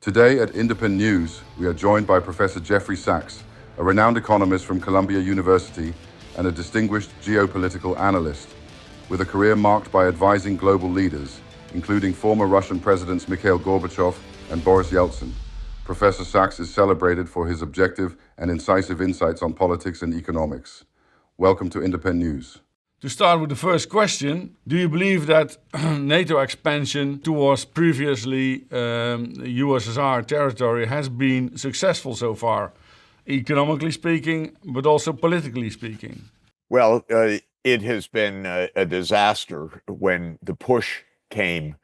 Today at Independent News, we are joined by Professor Jeffrey Sachs, a renowned economist from Columbia University and a distinguished geopolitical analyst, with a career marked by advising global leaders, including former Russian presidents Mikhail Gorbachev and Boris Yeltsin. Professor Sachs is celebrated for his objective and incisive insights on politics and economics. Welcome to Independent News. To start with the first question, do you believe that NATO expansion towards previously USSR territory has been successful so far, economically speaking, but also politically speaking? Well, it has been a disaster when the push came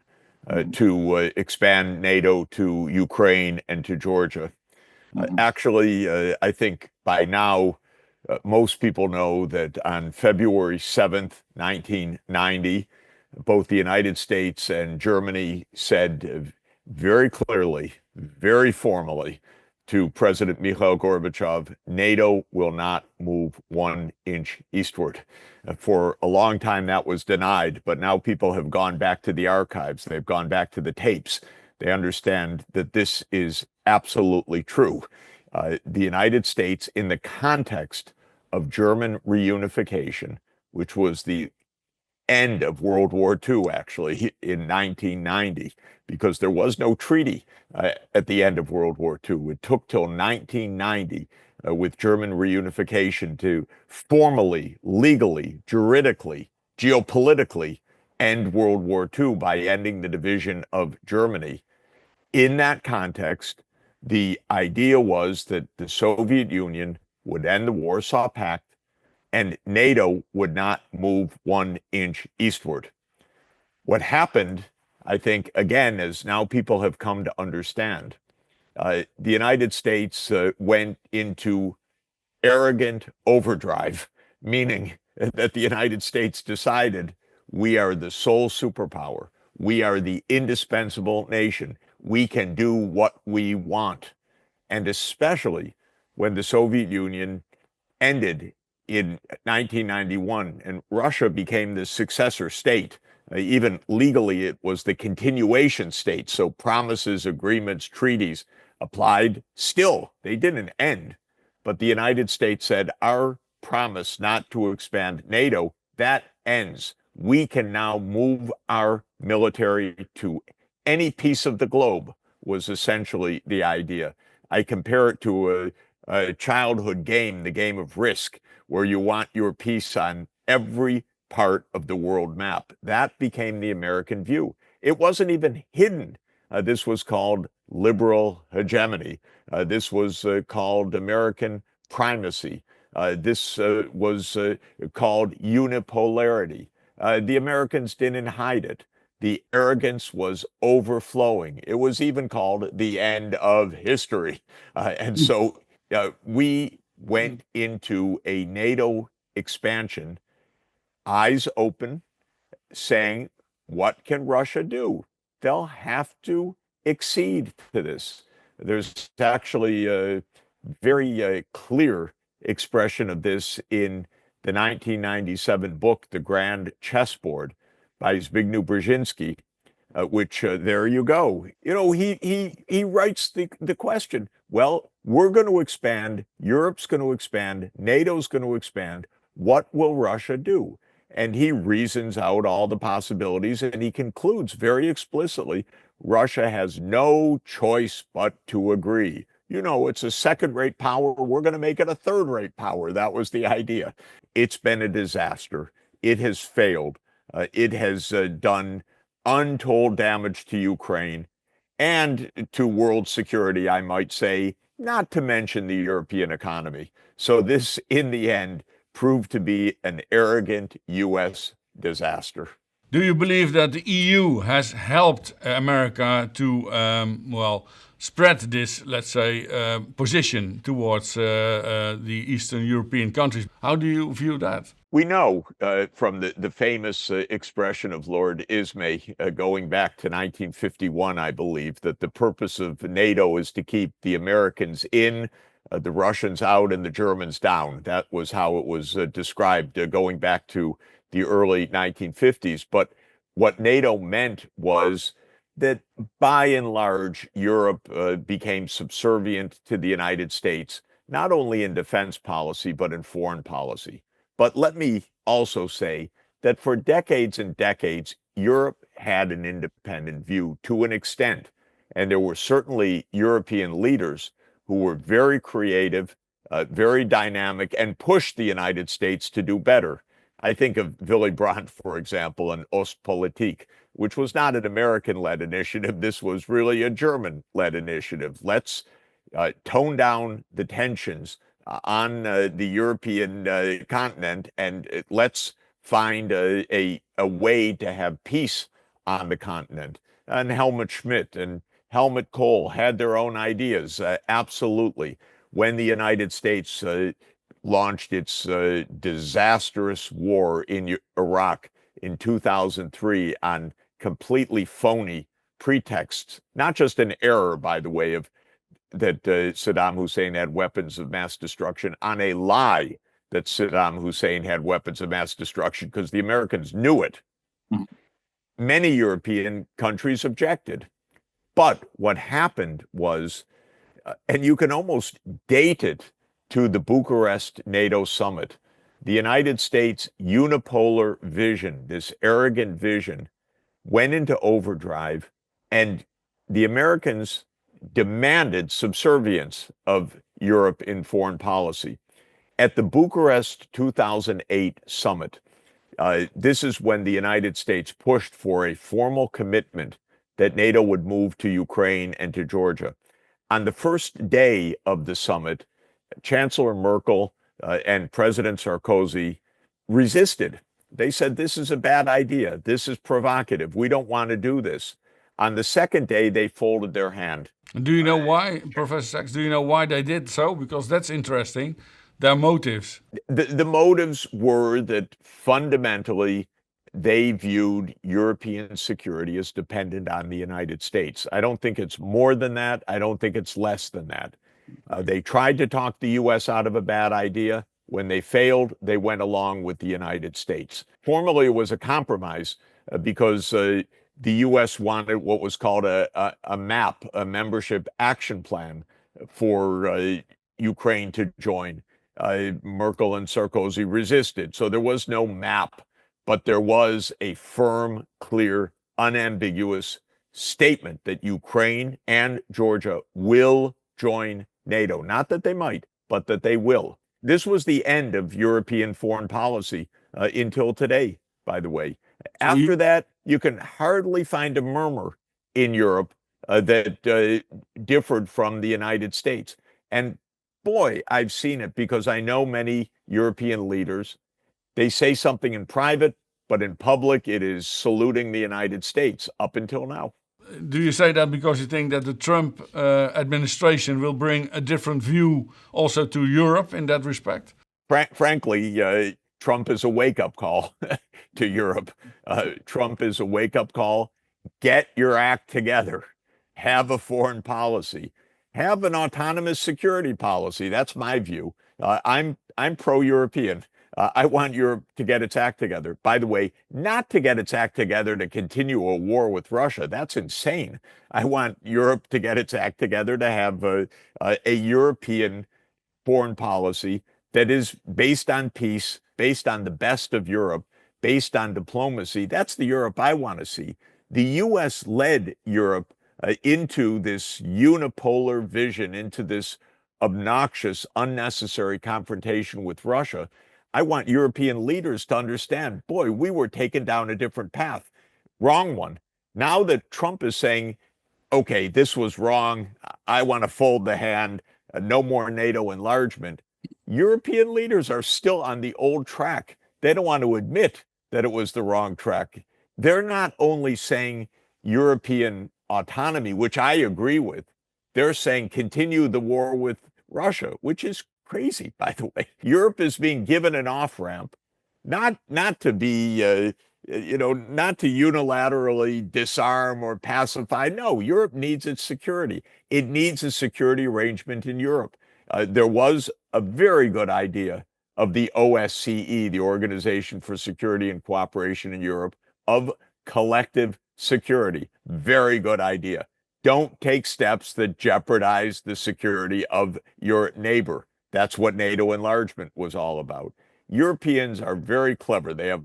to expand NATO to Ukraine and to Georgia. Actually, I think by now, most people know that on February 7th, 1990, both the United States and Germany said very clearly, very formally to President Mikhail Gorbachev, NATO will not move 1 inch eastward. For a long time that was denied, but now people have gone back to the archives. They've gone back to the tapes. They understand that this is absolutely true. The United States, in the context of German reunification, which was the end of World War II, actually, in 1990, because there was no treaty at the end of World War II. It took till 1990 with German reunification to formally, legally, juridically, geopolitically end World War II by ending the division of Germany. In that context, the idea was that the Soviet Union would end the Warsaw Pact and NATO would not move 1 inch eastward. What happened, I think, again, as now people have come to understand, the United States went into arrogant overdrive, meaning that the United States decided we are the sole superpower. We are the indispensable nation. We can do what we want. And especially when the Soviet Union ended in 1991 and Russia became the successor state. Even legally, it was the continuation state. So promises, agreements, treaties applied still. They didn't end. But the United States said, our promise not to expand NATO, that ends. We can now move our military to any piece of the globe, was essentially the idea. I compare it to a childhood game, the game of Risk, where you want your piece on every part of the world map. That became the American view. It wasn't even hidden. This was called liberal hegemony. This was called American primacy. This was called unipolarity. The Americans didn't hide it. The arrogance was overflowing. It was even called the end of history. And so we went into a NATO expansion, eyes open, saying, what can Russia do? They'll have to accede to this. There's actually a very clear expression of this in the 1997 book, The Grand Chessboard, by Zbigniew Brzezinski, which there you go. You know, he writes the question, well, we're going to expand, Europe's going to expand, NATO's going to expand. What will Russia do? And he reasons out all the possibilities, and he concludes very explicitly, Russia has no choice but to agree. You know, it's a second-rate power. We're going to make it a third-rate power. That was the idea. It's been a disaster. It has failed. It has done untold damage to Ukraine and to world security, I might say, not to mention the European economy. So this, in the end, proved to be an arrogant U.S. disaster. Do you believe that the EU has helped America to, spread this, let's say, position towards the Eastern European countries? How do you view that? We know from the famous expression of Lord Ismay going back to 1951, I believe, that the purpose of NATO is to keep the Americans in, the Russians out, and the Germans down. That was how it was described going back to the early 1950s. But what NATO meant was that by and large, Europe became subservient to the United States, not only in defense policy, but in foreign policy. But let me also say that for decades and decades, Europe had an independent view to an extent. And there were certainly European leaders who were very creative, very dynamic, and pushed the United States to do better. I think of Willy Brandt, for example, and Politik, which was not an American-led initiative. This was really a German-led initiative. Let's tone down the tensions on the European continent, and let's find a way to have peace on the continent. And Helmut Schmidt and Helmut Kohl had their own ideas, absolutely. When the United States launched its disastrous war in Iraq in 2003 on completely phony pretexts, not just an error, by the way, of that Saddam Hussein had weapons of mass destruction, on a lie that Saddam Hussein had weapons of mass destruction, because the Americans knew it. Mm. Many European countries objected. But what happened was, and you can almost date it to the Bucharest NATO summit, the United States unipolar vision, this arrogant vision, went into overdrive, and the Americans demanded subservience of Europe in foreign policy. At the Bucharest 2008 summit, this is when the United States pushed for a formal commitment that NATO would move to Ukraine and to Georgia. On the first day of the summit, Chancellor Merkel and President Sarkozy resisted. They said, this is a bad idea. This is provocative. We don't want to do this. On the second day, they folded their hand. Do you know why, Professor Sachs, do you know why they did so? Because that's interesting. Their motives. The motives were that fundamentally they viewed European security as dependent on the United States. I don't think it's more than that. I don't think it's less than that. They tried to talk the U.S. out of a bad idea. When they failed, they went along with the United States. Formally, it was a compromise because the U.S. wanted what was called a MAP, a membership action plan for Ukraine to join. Merkel and Sarkozy resisted. So there was no MAP, but there was a firm, clear, unambiguous statement that Ukraine and Georgia will join NATO. Not that they might, but that they will. This was the end of European foreign policy until today, by the way. After that, you can hardly find a murmur in Europe that differed from the United States. And boy, I've seen it because I know many European leaders. They say something in private, but in public, it is saluting the United States up until now. Do you say that because you think that the Trump administration will bring a different view also to Europe in that respect? Frankly, Trump is a wake-up call to Europe. Trump is a wake-up call. Get your act together. Have a foreign policy. Have an autonomous security policy. That's my view. I'm pro-European. I want Europe to get its act together. By the way, not to get its act together to continue a war with Russia. That's insane. I want Europe to get its act together to have a European foreign policy that is based on peace, based on the best of Europe, based on diplomacy. That's the Europe I want to see. The U.S. led Europe into this unipolar vision, into this obnoxious, unnecessary confrontation with Russia. I want European leaders to understand, boy, we were taken down a different path. Wrong one. Now that Trump is saying, okay, this was wrong, I want to fold the hand, no more NATO enlargement, European leaders are still on the old track. They don't want to admit that it was the wrong track. They're not only saying European autonomy, which I agree with, they're saying continue the war with Russia, which is crazy, by the way. Europe is being given an off-ramp, not to be, not to unilaterally disarm or pacify. No, Europe needs its security. It needs a security arrangement in Europe. There was a very good idea of the OSCE, the Organization for Security and Cooperation in Europe, of collective security. Very good idea. Don't take steps that jeopardize the security of your neighbor. That's what NATO enlargement was all about. Europeans are very clever. They have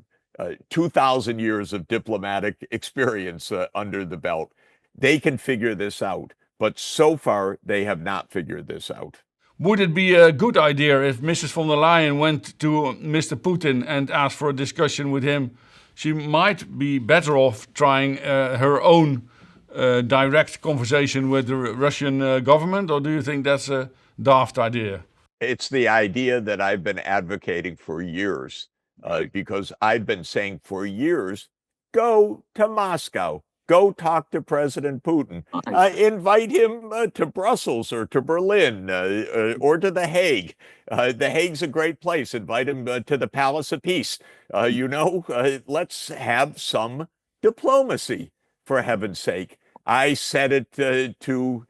2,000 years of diplomatic experience under the belt. They can figure this out, but so far they have not figured this out. Would it be a good idea if Mrs. von der Leyen went to Mr. Putin and asked for a discussion with him? She might be better off trying her own direct conversation with the Russian government, or do you think that's a daft idea? It's the idea that I've been advocating for years, because I've been saying for years, go to Moscow, go talk to President Putin, invite him to Brussels or to Berlin or to The Hague. The Hague's a great place. Invite him to the Palace of Peace. Let's have some diplomacy, for heaven's sake. I said it to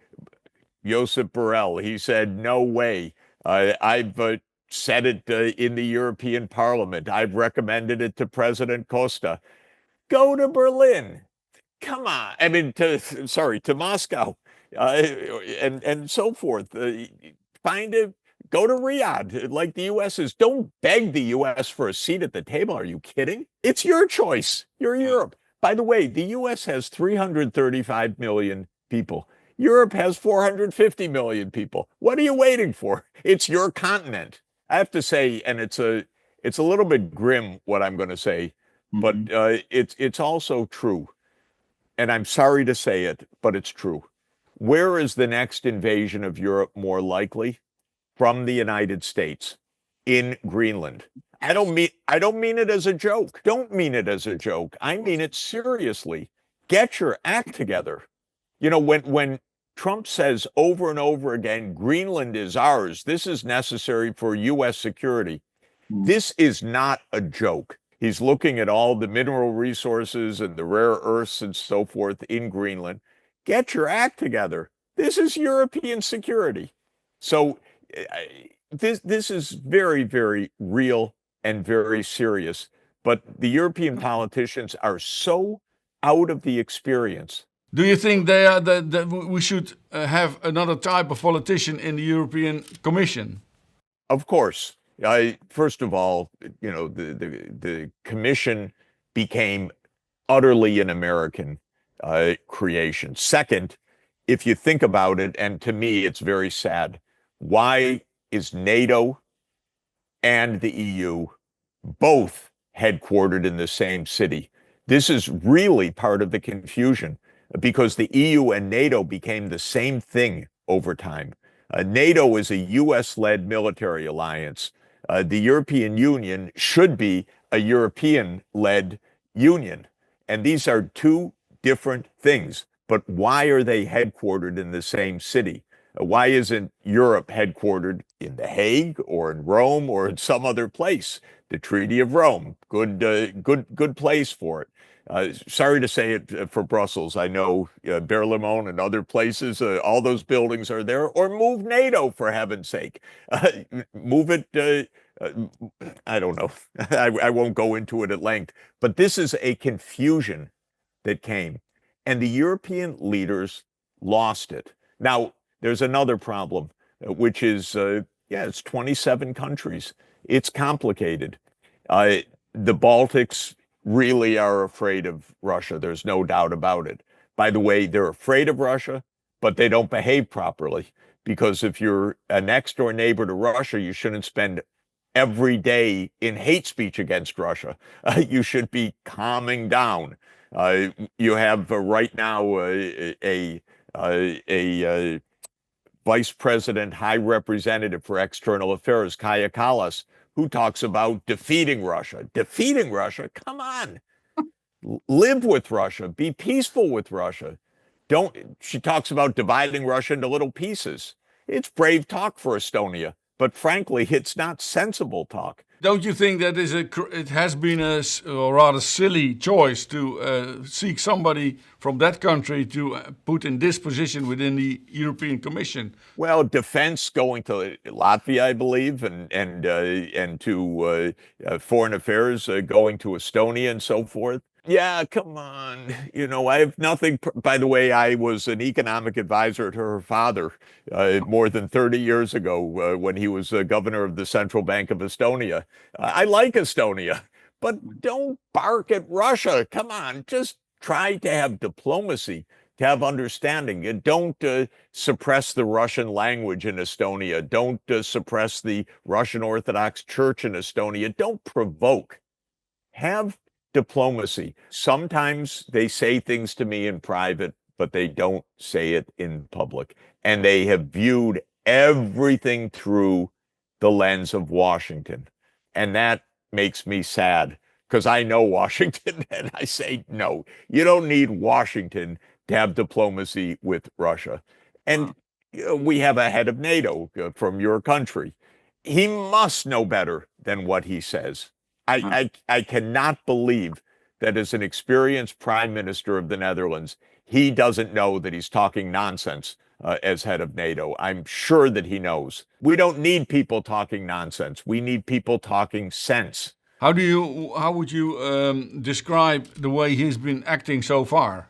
Josep Borrell. He said, no way. I've said it in the European Parliament. I've recommended it to President Costa. Go to Berlin. Come on. I mean, to Moscow and so forth. Go to Riyadh like the U.S. is. Don't beg the U.S. for a seat at the table. Are you kidding? It's your choice. You're Europe. By the way, the U.S. has 335 million people. Europe has 450 million people. What are you waiting for? It's your continent. I have to say, and it's a little bit grim what I'm going to say, but it's also true. And I'm sorry to say it, but it's true. Where is the next invasion of Europe more likely? From the United States, in Greenland. I don't mean it as a joke. Don't mean it as a joke. I mean it seriously. Get your act together. You know, when Trump says over and over again, Greenland is ours, this is necessary for U.S. security. This is not a joke. He's looking at all the mineral resources and the rare earths and so forth in Greenland. Get your act together. This is European security. So this is very, very real and very serious. But the European politicians are so out of the experience. Do you think that we should have another type of politician in the European Commission? Of course. First of all, you know, the Commission became utterly an American creation. Second, if you think about it, and to me it's very sad, why is NATO and the EU both headquartered in the same city? This is really part of the confusion, because the EU and NATO became the same thing over time. NATO is a US-led military alliance. The European Union should be a European-led union. And these are two different things. But why are they headquartered in the same city? Why isn't Europe headquartered in The Hague or in Rome or in some other place? The Treaty of Rome, good place for it. Sorry to say it for Brussels. I know Berlaymont and other places, all those buildings are there. Or move NATO, for heaven's sake. Move it, I don't know. I won't go into it at length. But this is a confusion that came. And the European leaders lost it. Now, there's another problem, which is, it's 27 countries. It's complicated. The Baltics really are afraid of Russia. There's no doubt about it. By the way, they're afraid of Russia, but they don't behave properly. Because if you're a next door neighbor to Russia, you shouldn't spend every day in hate speech against Russia. You should be calming down. You have right now a Vice President, High Representative for External Affairs, Kaja Kallas, who talks about defeating Russia. Defeating Russia? Come on. Live with Russia. Be peaceful with Russia. She talks about dividing Russia into little pieces. It's brave talk for Estonia, but frankly, it's not sensible talk. Don't you think that it has been a rather silly choice to seek somebody from that country to put in this position within the European Commission? Well, defense going to Latvia, I believe, and to foreign affairs going to Estonia and so forth. Yeah, come on. I have nothing. By the way, I was an economic advisor to her father more than 30 years ago when he was governor of the Central Bank of Estonia. I like Estonia, but don't bark at Russia. Come on, just try to have diplomacy, to have understanding. And don't suppress the Russian language in Estonia. Don't suppress the Russian Orthodox Church in Estonia. Don't provoke. Have diplomacy. Sometimes they say things to me in private, but they don't say it in public. And they have viewed everything through the lens of Washington. And that makes me sad because I know Washington and I say, no, you don't need Washington to have diplomacy with Russia. And we have a head of NATO from your country. He must know better than what he says. I cannot believe that as an experienced prime minister of the Netherlands, he doesn't know that he's talking nonsense as head of NATO. I'm sure that he knows. We don't need people talking nonsense. We need people talking sense. How would you describe the way he's been acting so far?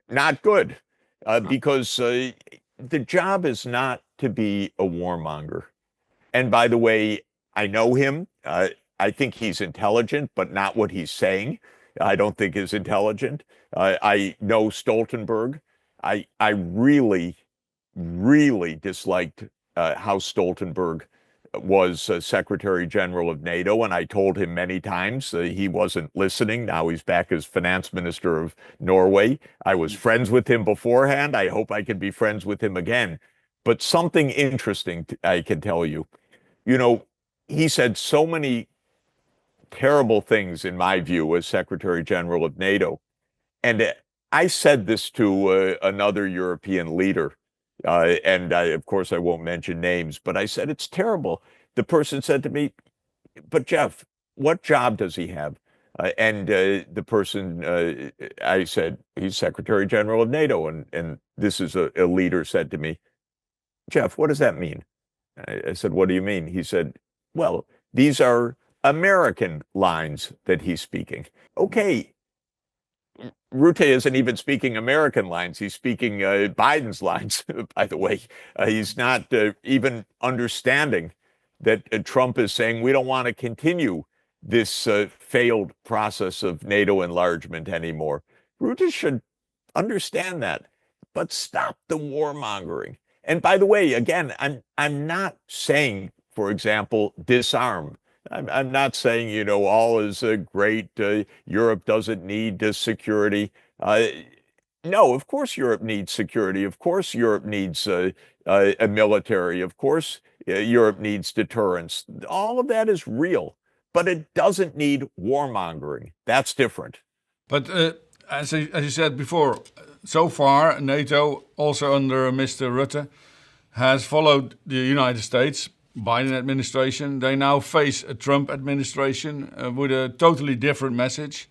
Not good, because the job is not to be a warmonger. And by the way, I know him. I think he's intelligent, but not what he's saying. I don't think is intelligent. I know Stoltenberg. I really, really disliked how Stoltenberg was Secretary General of NATO, and I told him many times he wasn't listening. Now he's back as Finance Minister of Norway. I was friends with him beforehand. I hope I can be friends with him again. But something interesting I can tell you. He said so many terrible things, in my view, as Secretary General of NATO. And I said this to another European leader, and of course I won't mention names, but I said, it's terrible. The person said to me, but Jeff, what job does he have? And the person, I said, he's Secretary General of NATO. And this is a leader said to me, Jeff, what does that mean? I said, what do you mean? He said, well, these are American lines that he's speaking. Okay, Rutte isn't even speaking American lines. He's speaking Biden's lines, by the way. He's not even understanding that Trump is saying we don't want to continue this failed process of NATO enlargement anymore. Rutte should understand that, but stop the warmongering. And by the way, again, I'm not saying, for example, disarm. I'm not saying, all is great. Europe doesn't need security. No, of course Europe needs security. Of course Europe needs a military. Of course Europe needs deterrence. All of that is real, but it doesn't need warmongering. That's different. But as you said before, so far NATO, also under Mr. Rutte, has followed the United States, Biden administration. They now face a Trump administration with a totally different message.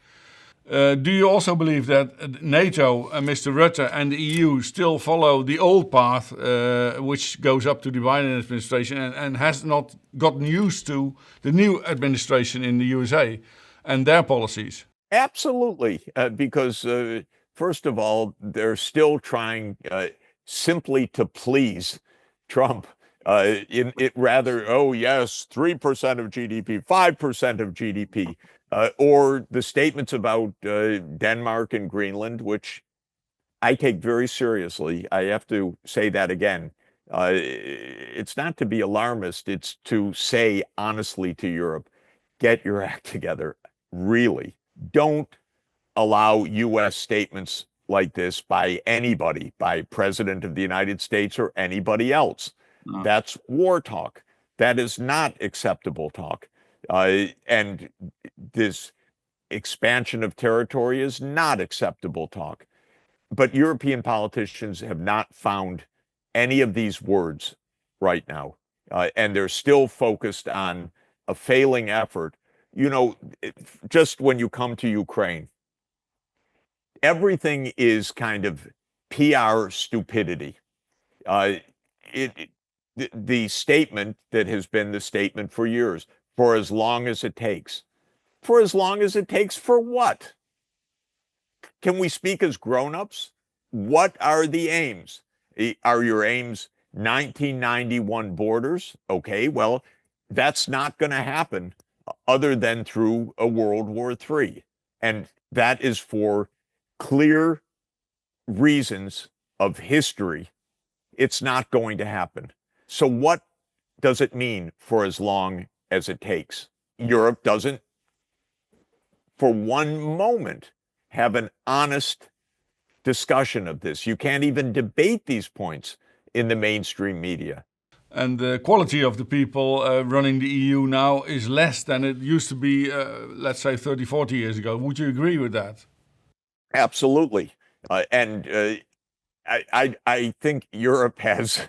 Do you also believe that NATO and Mr. Rutte and the EU still follow the old path, which goes up to the Biden administration, and has not gotten used to the new administration in the USA and their policies? Absolutely, because first of all, they're still trying simply to please Trump. Oh yes, 3% of GDP, 5% of GDP, or the statements about Denmark and Greenland, which I take very seriously. I have to say that again. It's not to be alarmist. It's to say honestly to Europe, get your act together. Really, don't allow U.S. statements like this by anybody, by President of the United States or anybody else. No. That's war talk. That is not acceptable talk. And this expansion of territory is not acceptable talk. But European politicians have not found any of these words right now. And they're still focused on a failing effort. Just when you come to Ukraine, everything is kind of PR stupidity. The statement that has been the statement for years, for as long as it takes. For as long as it takes for what? can we speak as grown-ups? What are the aims? Are your aims 1991 borders? Okay, well, that's not going to happen other than through a World War III. And that is for clear reasons of history. It's not going to happen. So what does it mean for as long as it takes? Europe doesn't, for one moment, have an honest discussion of this. You can't even debate these points in the mainstream media. And the quality of the people running the EU now is less than it used to be, let's say 30, 40 years ago. Would you agree with that? Absolutely. I think Europe has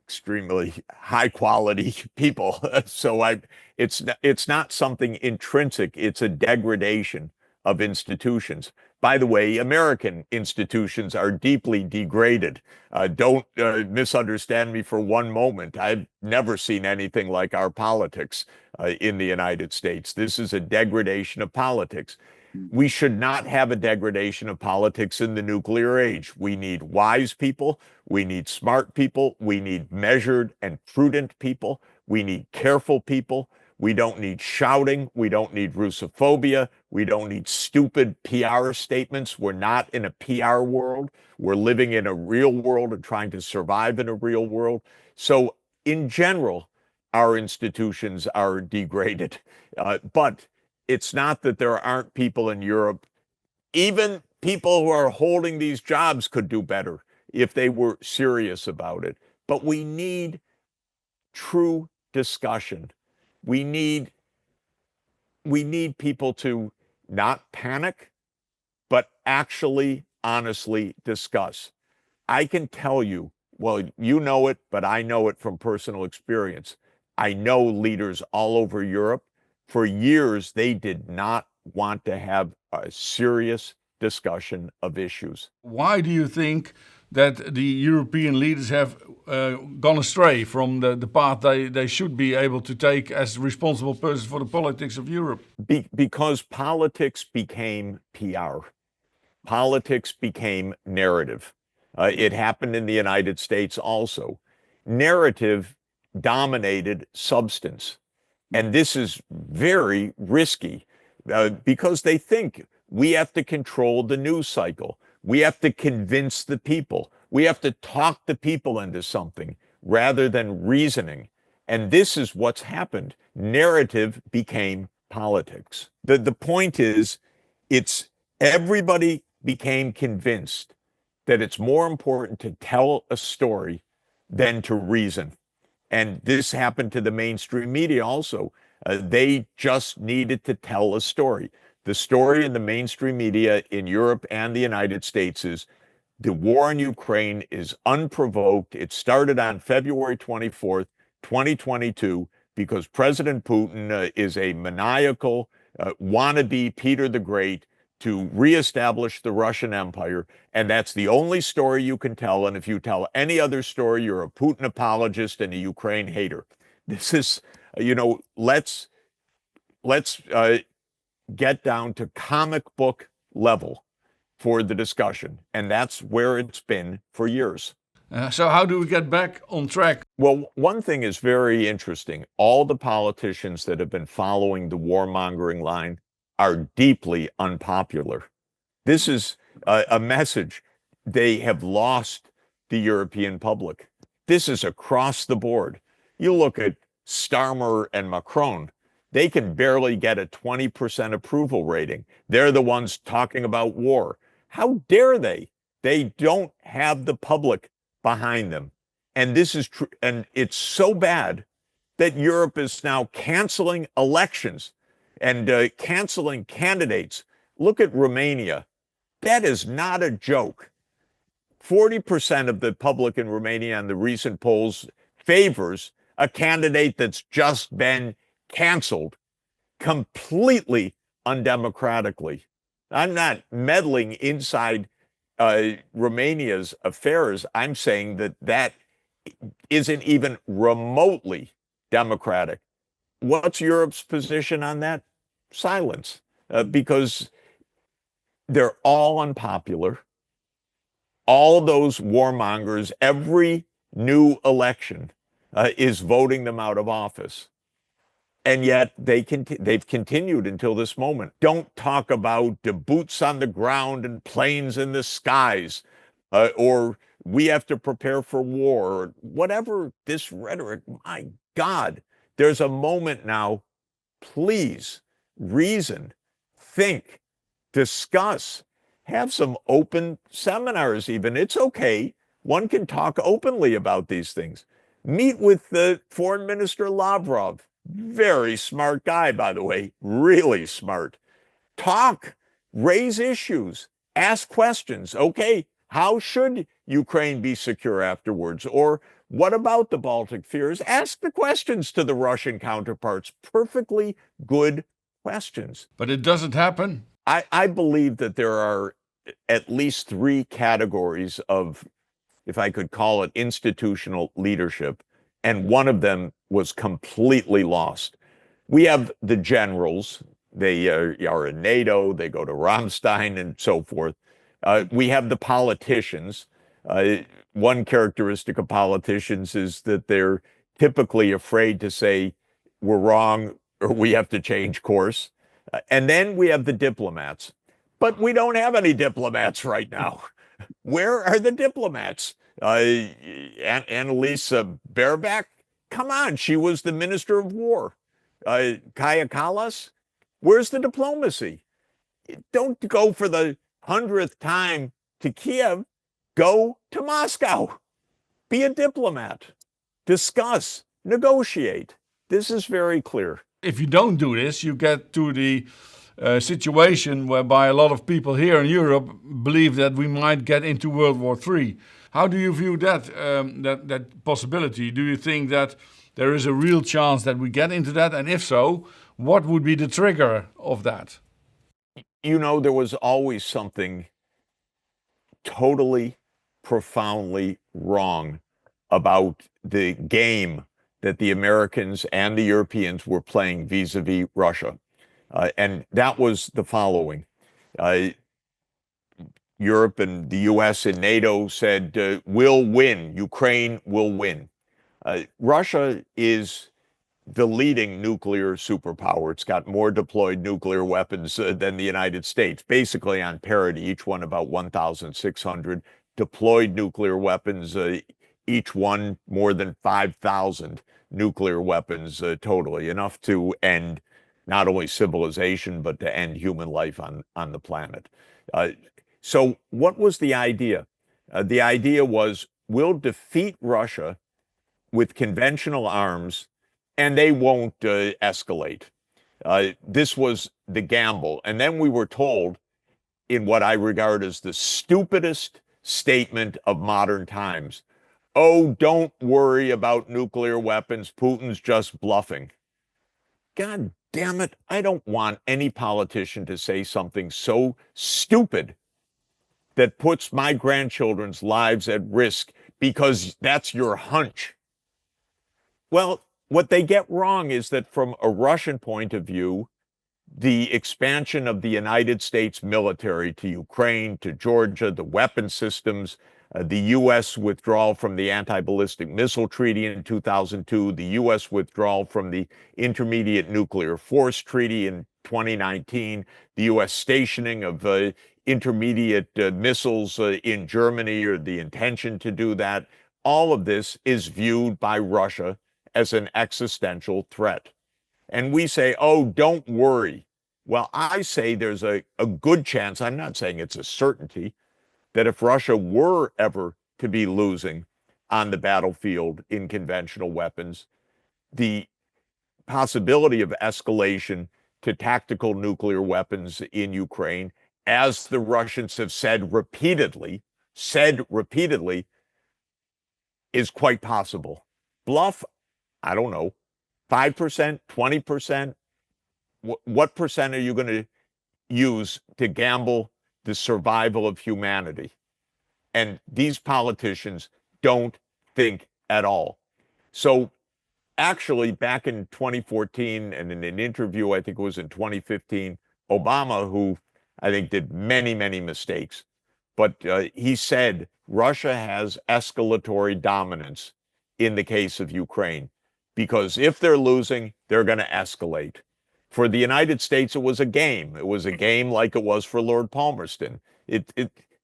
extremely high quality people. So it's not something intrinsic. It's a degradation of institutions. By the way, American institutions are deeply degraded. Don't misunderstand me for one moment. I've never seen anything like our politics in the United States. This is a degradation of politics. We should not have a degradation of politics in the nuclear age. We need wise people. We need smart people. We need measured and prudent people. We need careful people. We don't need shouting. We don't need Russophobia. We don't need stupid PR statements. We're not in a PR world. We're living in a real world and trying to survive in a real world. So in general, our institutions are degraded. But it's not that there aren't people in Europe. Even people who are holding these jobs could do better if they were serious about it. But we need true discussion. We need people to not panic, but actually honestly discuss. I can tell you, well, you know it, but I know it from personal experience. I know leaders all over Europe. For years, they did not want to have a serious discussion of issues. Why do you think that the European leaders have gone astray from the path they should be able to take as responsible persons for the politics of Europe? Because politics became PR. Politics became narrative. It happened in the United States also. Narrative dominated substance. And this is very risky because they think we have to control the news cycle. We have to convince the people. We have to talk the people into something rather than reasoning. And this is what's happened. Narrative became politics. The point is, everybody became convinced that it's more important to tell a story than to reason. And this happened to the mainstream media also. They just needed to tell a story. The story in the mainstream media in Europe and the United States is the war in Ukraine is unprovoked. It started on February 24th, 2022, because President Putin is a maniacal wannabe Peter the Great to reestablish the Russian Empire. And that's the only story you can tell. And if you tell any other story, you're a Putin apologist and a Ukraine hater. This is, let's get down to comic book level for the discussion. And that's where it's been for years. So how do we get back on track? Well, one thing is very interesting. All the politicians that have been following the warmongering line are deeply unpopular. This is a message. They have lost the European public. This is across the board. You look at Starmer and Macron, they can barely get a 20% approval rating. They're the ones talking about war. How dare they? They don't have the public behind them. And this is true. And it's so bad that Europe is now canceling elections and canceling candidates. Look at Romania. That is not a joke. 40% of the public in Romania on the recent polls favors a candidate that's just been canceled completely undemocratically. I'm not meddling inside Romania's affairs. I'm saying that isn't even remotely democratic. What's Europe's position on that? Silence, because They're all unpopular. All those warmongers, every new election is voting them out of office. And yet they've continued until this moment. Don't talk about the boots on the ground and planes in the skies, or we have to prepare for war, or whatever this rhetoric. My God, there's a moment now. Please reason, think, discuss, have some open seminars even. It's okay. One can talk openly about these things. Meet with the Foreign Minister Lavrov. Very smart guy, by the way, really smart. Talk, raise issues, ask questions. Okay, how should Ukraine be secure afterwards? Or what about the Baltic fears? Ask the questions to the Russian counterparts. Perfectly good questions. But it doesn't happen. I believe that there are at least three categories of, if I could call it, institutional leadership, and one of them was completely lost. We have the generals. They are in NATO. They go to Ramstein and so forth. We have the politicians. One characteristic of politicians is that they're typically afraid to say we're wrong or we have to change course. And then we have the diplomats. But we don't have any diplomats right now. Where are the diplomats? Annalisa Baerbock, come on, she was the Minister of War. Kaja Kallas, where's the diplomacy? Don't go for the 100th time to Kiev. Go to Moscow. Be a diplomat. Discuss. Negotiate. This is very clear. If you don't do this, you get to the situation whereby a lot of people here in Europe believe that we might get into World War III. How do you view that that possibility? Do you think that there is a real chance that we get into that? And if so, what would be the trigger of that? You know, there was always something totally, profoundly wrong about the game that the Americans and the Europeans were playing vis-a-vis Russia. And that was the following. Europe and the US and NATO said, we'll win. Ukraine will win. Russia is the leading nuclear superpower. It's got more deployed nuclear weapons than the United States, basically on parity, each one about 1,600 deployed nuclear weapons, each one more than 5,000 nuclear weapons totally, enough to end not only civilization, but to end human life on the planet. So what was the idea? The idea was, we'll defeat Russia with conventional arms, and they won't escalate. This was the gamble. And then we were told, in what I regard as the stupidest statement of modern times, oh, don't worry about nuclear weapons. Putin's just bluffing. God damn it. I don't want any politician to say something so stupid that puts my grandchildren's lives at risk because that's your hunch. Well, what they get wrong is that from a Russian point of view, the expansion of the United States military to Ukraine, to Georgia, the weapon systems, the U.S. withdrawal from the Anti-Ballistic Missile Treaty in 2002, the U.S. withdrawal from the Intermediate Nuclear Force Treaty in 2019, the U.S. stationing of intermediate missiles in Germany, or the intention to do that, all of this is viewed by Russia as an existential threat. And we say, oh, don't worry. Well, I say there's a good chance, I'm not saying it's a certainty, that if Russia were ever to be losing on the battlefield in conventional weapons, the possibility of escalation to tactical nuclear weapons in Ukraine, as the Russians have said repeatedly, is quite possible. Bluff, I don't know, 5%, 20%? What percent are you going to use to gamble the survival of humanity? And these politicians don't think at all. So actually, back in 2014, and in an interview, I think it was in 2015, Obama, who I think did many, many mistakes. But he said Russia has escalatory dominance in the case of Ukraine, because if they're losing, they're going to escalate. For the United States, it was a game. It was a game like it was for Lord Palmerston.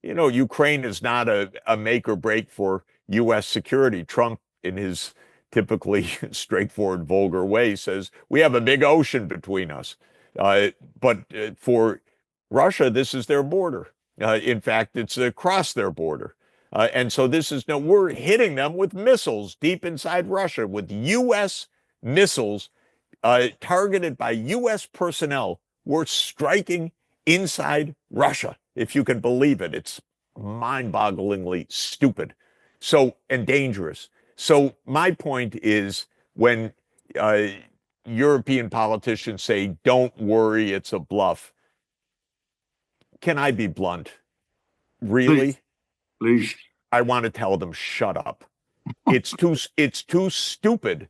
Ukraine is not a make or break for U.S. security. Trump, in his typically straightforward, vulgar way, says we have a big ocean between us. But for Russia, this is their border. In fact, it's across their border. And so we're hitting them with missiles deep inside Russia, with U.S. missiles targeted by U.S. personnel. We're striking inside Russia, if you can believe it. It's mind-bogglingly stupid, and dangerous. So my point is, when European politicians say, "Don't worry, it's a bluff," can I be blunt? Really? Please. I want to tell them, shut up. It's too stupid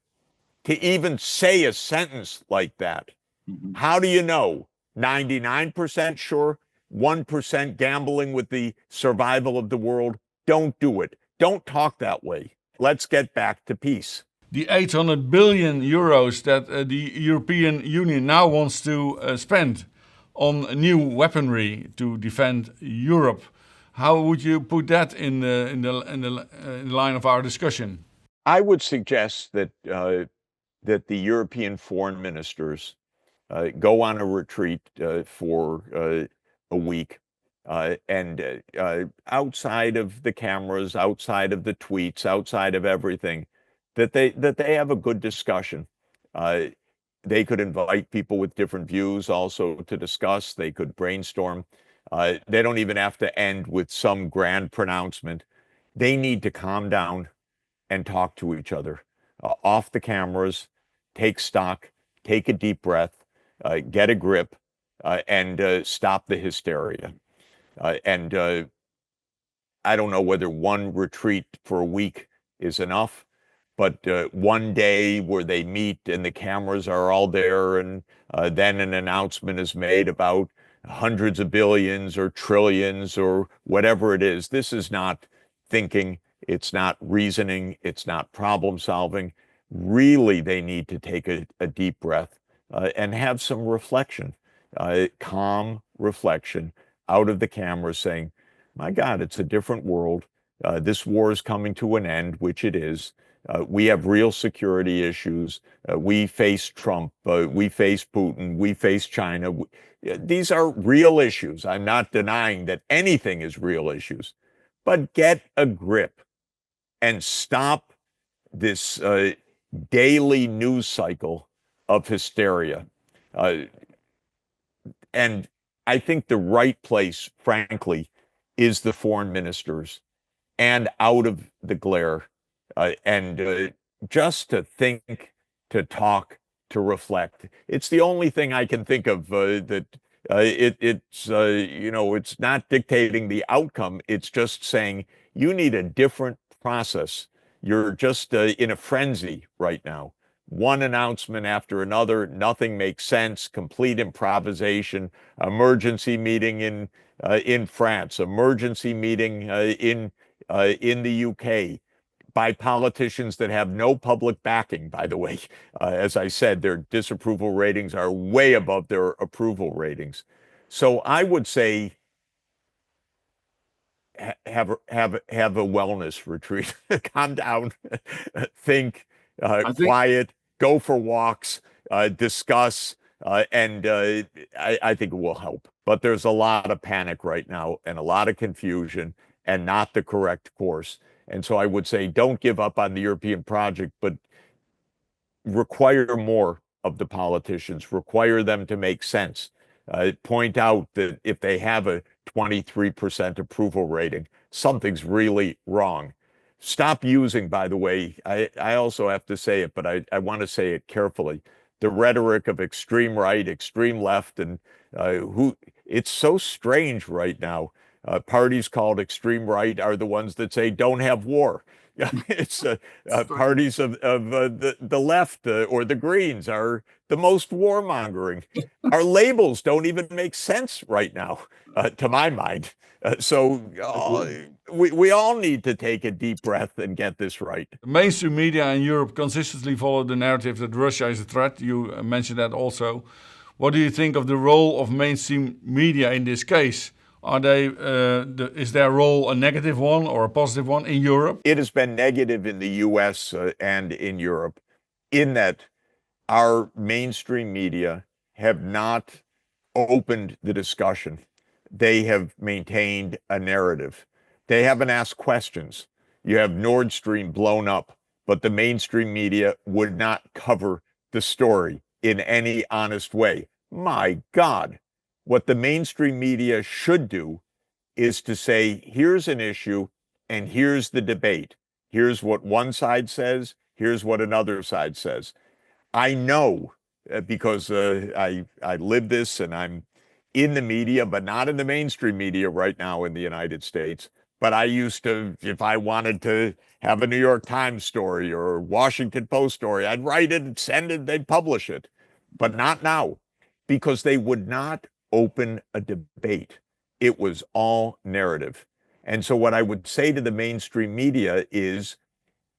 to even say a sentence like that. Mm-hmm. How do you know? 99% sure, 1% gambling with the survival of the world. Don't do it. Don't talk that way. Let's get back to peace. The 800 billion euros that the European Union now wants to spend on new weaponry to defend Europe. How would you put that in the line of our discussion? I would suggest that the European foreign ministers go on a retreat for a week, and outside of the cameras, outside of the tweets, outside of everything, that they have a good discussion. They could invite people with different views also to discuss. They could brainstorm. They don't even have to end with some grand pronouncement. They need to calm down and talk to each other off the cameras, take stock, take a deep breath, get a grip, and stop the hysteria. And I don't know whether one retreat for a week is enough, but one day where they meet and the cameras are all there, and then an announcement is made about hundreds of billions or trillions or whatever it is. This is not thinking. It's not reasoning. It's not problem solving. Really, they need to take a deep breath and have some reflection, calm reflection out of the camera, saying, my God, it's a different world. This war is coming to an end, which it is. We have real security issues. We face Trump. We face Putin. We face China. These are real issues. I'm not denying that anything is real issues, but get a grip and stop this daily news cycle of hysteria. And I think the right place, frankly, is the foreign ministers, and out of the glare, and just to think, to talk, to reflect. It's the only thing I can think of that it's not dictating the outcome. It's just saying you need a different process. You're just in a frenzy right now. One announcement after another, nothing makes sense, complete improvisation, emergency meeting in France, emergency meeting in the UK, by politicians that have no public backing, by the way. As I said, their disapproval ratings are way above their approval ratings. So I would say have a wellness retreat. Calm down, think, quiet, go for walks, discuss, and I think it will help. But there's a lot of panic right now and a lot of confusion and not the correct course. And so I would say don't give up on the European project, but require more of the politicians, require them to make sense. Point out that if they have a 23% approval rating, something's really wrong. Stop using, by the way, I also have to say it, but I want to say it carefully, the rhetoric of extreme right, extreme left, and it's so strange right now. Parties called extreme right are the ones that say don't have war. It's parties of the left or the Greens are the most warmongering. Our labels don't even make sense right now, to my mind. We all need to take a deep breath and get this right. Mainstream media in Europe consistently follow the narrative that Russia is a threat. You mentioned that also. What do you think of the role of mainstream media in this case? Are they, is their role a negative one or a positive one in Europe? It has been negative in the US and in Europe, in that our mainstream media have not opened the discussion. They have maintained a narrative. They haven't asked questions. You have Nord Stream blown up, but the mainstream media would not cover the story in any honest way. My God, what the mainstream media should do is to say, here's an issue and here's the debate. Here's what one side says, here's what another side says. I know because I live this and I'm in the media, but not in the mainstream media right now in the United States. But I used to, if I wanted to have a New York Times story or Washington Post story, I'd write it, send it, they'd publish it. But not now, because they would not open a debate. It was all narrative. And so what I would say to the mainstream media is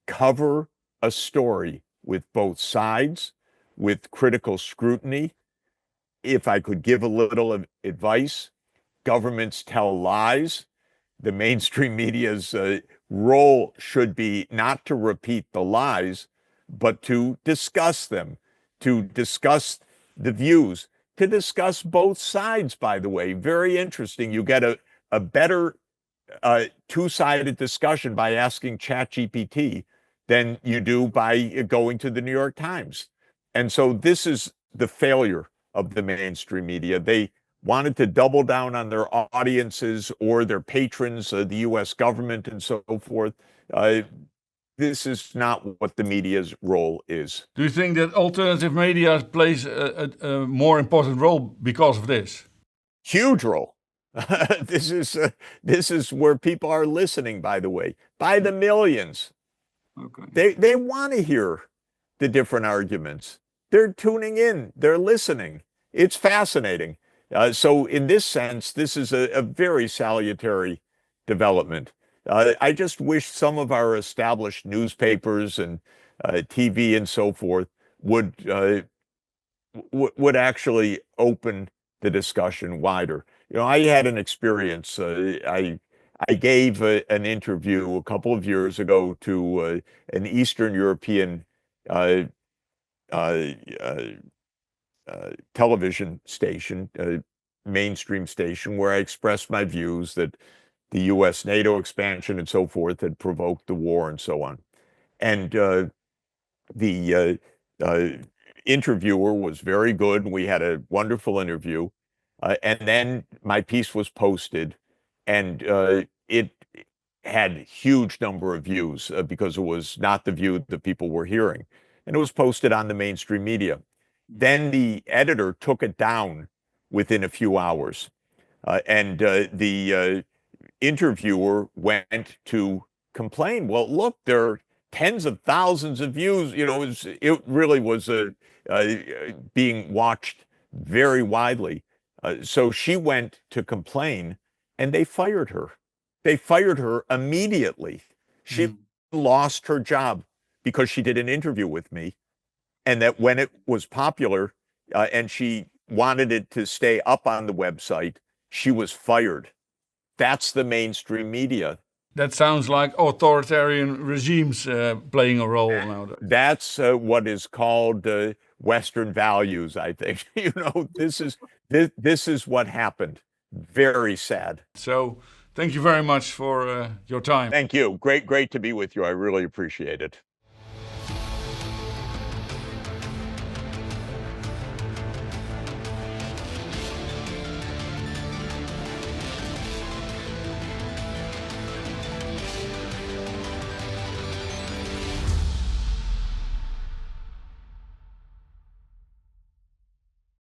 cover a story with both sides, with critical scrutiny. If I could give a little advice, governments tell lies. The mainstream media's role should be not to repeat the lies, but to discuss them, to discuss the views, to discuss both sides, by the way. Very interesting. You get a better two-sided discussion by asking ChatGPT than you do by going to the New York Times. And so this is the failure of the mainstream media. They wanted to double down on their audiences or their patrons, the US government and so forth. This is not what the media's role is. Do you think that alternative media plays a more important role because of this? Huge role. This is where people are listening, by the way, by the millions. Okay. They want to hear the different arguments. They're tuning in. They're listening. It's fascinating. So in this sense, this is a very salutary development. I just wish some of our established newspapers and TV and so forth would actually open the discussion wider. You know, I had an experience. I gave an interview a couple of years ago to an Eastern European television station, mainstream station, where I expressed my views that the U.S. NATO expansion and so forth had provoked the war and so on. And the interviewer was very good. We had a wonderful interview. And then my piece was posted, and it had a huge number of views because it was not the view that people were hearing. And it was posted on the mainstream media. Then the editor took it down within a few hours. And the interviewer went to complain. Well, look, there are tens of thousands of views. You know, it really was being watched very widely. So she went to complain, and they fired her. They fired her immediately. She lost her job because she did an interview with me, and that when it was popular and she wanted it to stay up on the website, she was fired. That's the mainstream media. That sounds like authoritarian regimes playing a role nowadays. That's what is called Western values, I think. You know, this is what happened. Very sad. So thank you very much for your time. Thank you. Great to be with you. I really appreciate it.